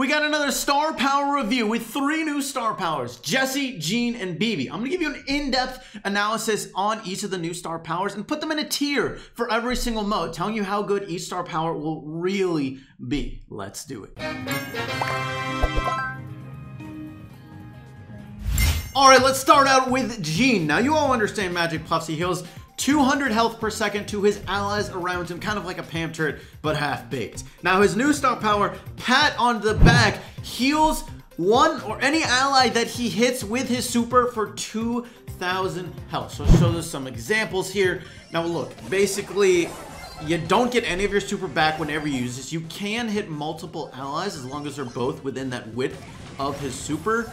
We got another star power review with 3 new star powers, Jessie, Jean, and Bibi. I'm gonna give you an in-depth analysis on each of the new star powers and put them in a tier for every single mode, telling you how good each star power will really be. Let's do it. Alright, let's start out with Jean. Now, you all understand Magic Puffs. He heals 200 health per second to his allies around him, kind of like a Pam turret, but half-baked. Now, his new star power, Pat on the Back, heals one or any ally that he hits with his super for 2,000 health. So I'll show you some examples here. Now, look, basically, you don't get any of your super back whenever you use this. You can hit multiple allies as long as they're both within that width of his super,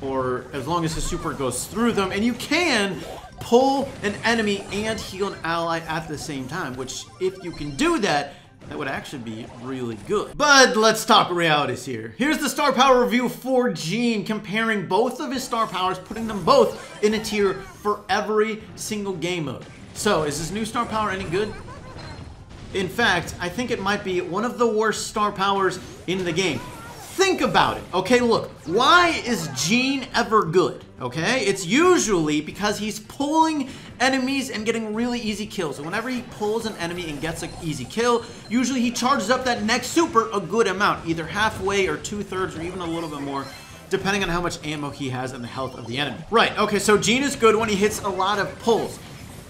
or as long as his super goes through them, and you can pull an enemy and heal an ally at the same time, which if you can do that, that would actually be really good. But let's talk realities here. Here's the star power review for Jean, comparing both of his star powers, putting them both in a tier for every single game mode. So, is this new star power any good? In fact, I think it might be one of the worst star powers in the game. Think about it, okay? Look, why is Jean ever good, okay? It's usually because he's pulling enemies and getting really easy kills. And whenever he pulls an enemy and gets an easy kill, usually he charges up that next super a good amount, either halfway or 2/3 or even a little bit more, depending on how much ammo he has and the health of the enemy. Right, okay, so Jean is good when he hits a lot of pulls.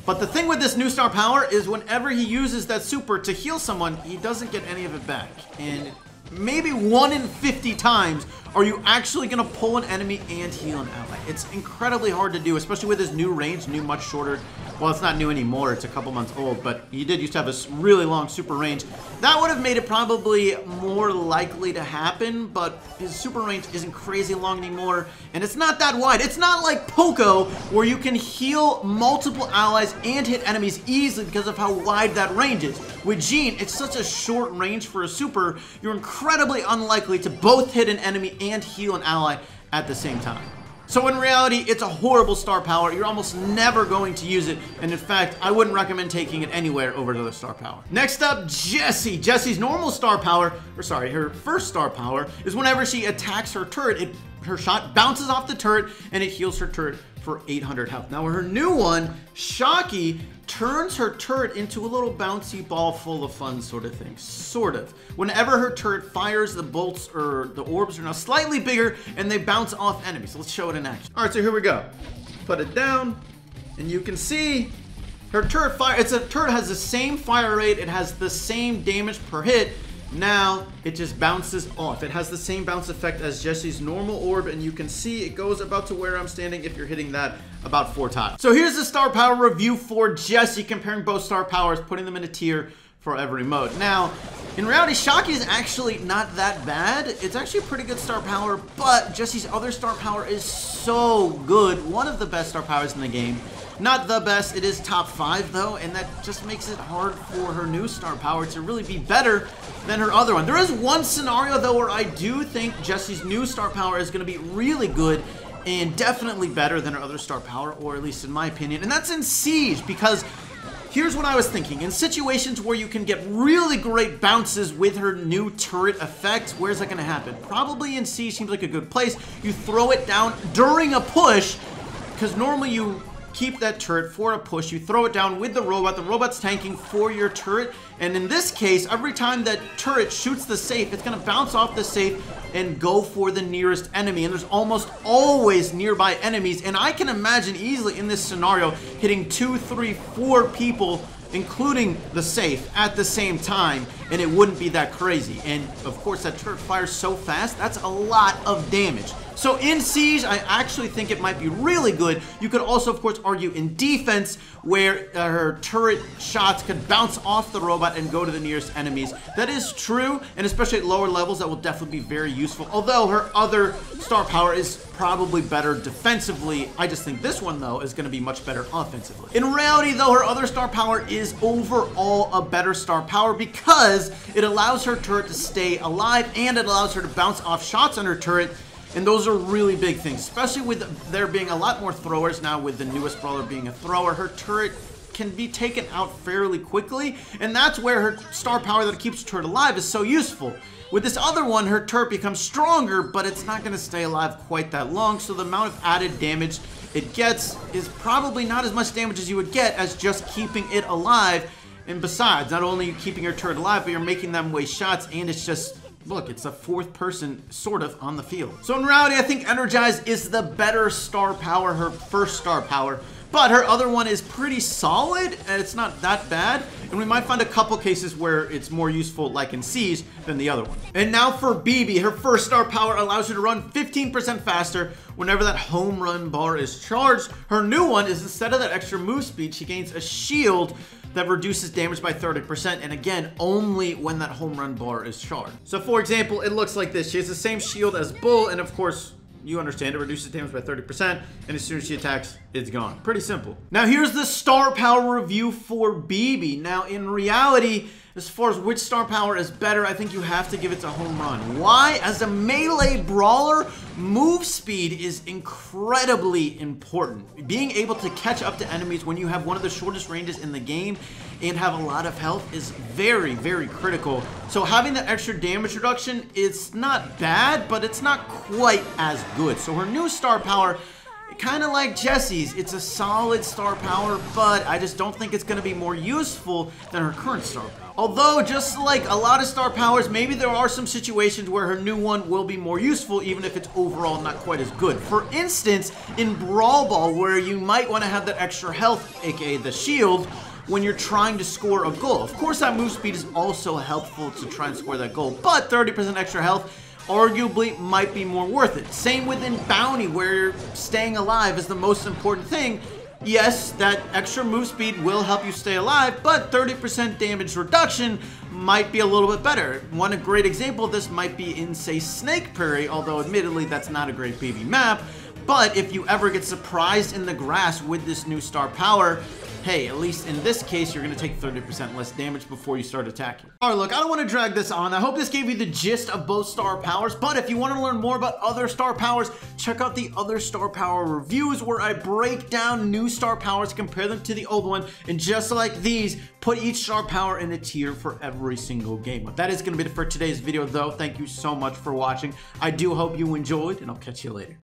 But the thing with this new star power is whenever he uses that super to heal someone, he doesn't get any of it back. And maybe 1 in 50 times are you actually going to pull an enemy and heal an ally. It's incredibly hard to do, especially with his new range, much shorter. Well, it's not new anymore, it's a couple months old, but he did used to have a really long super range. That would have made it probably more likely to happen, but his super range isn't crazy long anymore, and it's not that wide. It's not like Poco, where you can heal multiple allies and hit enemies easily because of how wide that range is. With Jean, it's such a short range for a super, you're incredibly unlikely to both hit an enemy and heal an ally at the same time. So in reality, it's a horrible star power. You're almost never going to use it. And in fact, I wouldn't recommend taking it anywhere over another star power. Next up, Jessie. Jessie's normal star power, her first star power, is whenever she attacks her turret, her shot bounces off the turret and it heals her turret for 800 health. Now her new one, Shocky, turns her turret into a little bouncy ball full of fun sort of thing. Sort of. Whenever her turret fires, the bolts or the orbs are now slightly bigger and they bounce off enemies. So let's show it in action. Alright, so here we go. Put it down and you can see her turret fire. It's a turret has the same fire rate, it has the same damage per hit. Now it just bounces off. It has the same bounce effect as Jessie's normal orb, and you can see it goes about to where I'm standing if you're hitting that about 4 times. So here's the star power review for Jessie, comparing both star powers, putting them in a tier for every mode. Now, in reality, Shocky is actually not that bad. It's actually a pretty good star power, but Jessie's other star power is so good. One of the best star powers in the game. Not the best, it is top 5 though, and that just makes it hard for her new star power to really be better than her other one. There is one scenario though where I do think Jessie's new star power is going to be really good and definitely better than her other star power, or at least in my opinion, and that's in Siege, because here's what I was thinking. In situations where you can get really great bounces with her new turret effect, where's that going to happen? Probably in Siege seems like a good place. You throw it down during a push, because normally you keep that turret for a push, you throw it down with the robot's tanking for your turret, and in this case, every time that turret shoots the safe, it's going to bounce off the safe and go for the nearest enemy, and there's almost always nearby enemies, and I can imagine easily in this scenario hitting 2, 3, 4 people, including the safe, at the same time, and it wouldn't be that crazy. And of course, that turret fires so fast, that's a lot of damage. So in Siege, I actually think it might be really good. You could also, of course, argue in defense, where her turret shots could bounce off the robot and go to the nearest enemies. That is true, and especially at lower levels, that will definitely be very useful. Although her other star power is probably better defensively, I just think this one, though, is going to be much better offensively. In reality, though, her other star power is overall a better star power because it allows her turret to stay alive and it allows her to bounce off shots on her turret. And those are really big things, especially with there being a lot more throwers now with the newest brawler being a thrower. Her turret can be taken out fairly quickly, and that's where her star power that keeps her turret alive is so useful. With this other one, her turret becomes stronger, but it's not going to stay alive quite that long, so the amount of added damage it gets is probably not as much damage as you would get as just keeping it alive. And besides, not only are you keeping your turret alive, but you're making them waste shots, and it's just, look, it's a fourth person sort of on the field. So in reality, I think Energize is the better star power, her first star power. But her other one is pretty solid, and it's not that bad. And we might find a couple cases where it's more useful, like in Siege, than the other one. And now for Bibi, her first star power allows her to run 15% faster whenever that home run bar is charged. Her new one is, instead of that extra move speed, she gains a shield that reduces damage by 30%, and again, only when that home run bar is charged. So for example, it looks like this. She has the same shield as Bull, and of course, you understand, it reduces damage by 30%, and as soon as she attacks, it's gone. Pretty simple. Now here's the star power review for Bibi. Now in reality, as far as which star power is better, I think you have to give it to home run. Why? As a melee brawler, move speed is incredibly important. Being able to catch up to enemies when you have one of the shortest ranges in the game and have a lot of health is very, very critical. So having that extra damage reduction is not bad, but it's not quite as good. So her new star power, kind of like Jessie's, it's a solid star power, but I just don't think it's going to be more useful than her current star power. Although, just like a lot of star powers, maybe there are some situations where her new one will be more useful, even if it's overall not quite as good. For instance, in Brawl Ball, where you might want to have that extra health, aka the shield, when you're trying to score a goal. Of course, that move speed is also helpful to try and score that goal, but 30% extra health arguably might be more worth it. Same within Bounty, where staying alive is the most important thing. Yes, that extra move speed will help you stay alive, but 30% damage reduction might be a little bit better. One great example of this might be in, say, Snake Prairie, although admittedly that's not a great Bibi map. But if you ever get surprised in the grass with this new star power, hey, at least in this case, you're going to take 30% less damage before you start attacking. All right, look, I don't want to drag this on. I hope this gave you the gist of both star powers, but if you want to learn more about other star powers, check out the other star power reviews where I break down new star powers, compare them to the old one, and just like these, put each star power in a tier for every single game. But that is going to be it for today's video, though. Thank you so much for watching. I do hope you enjoyed, and I'll catch you later.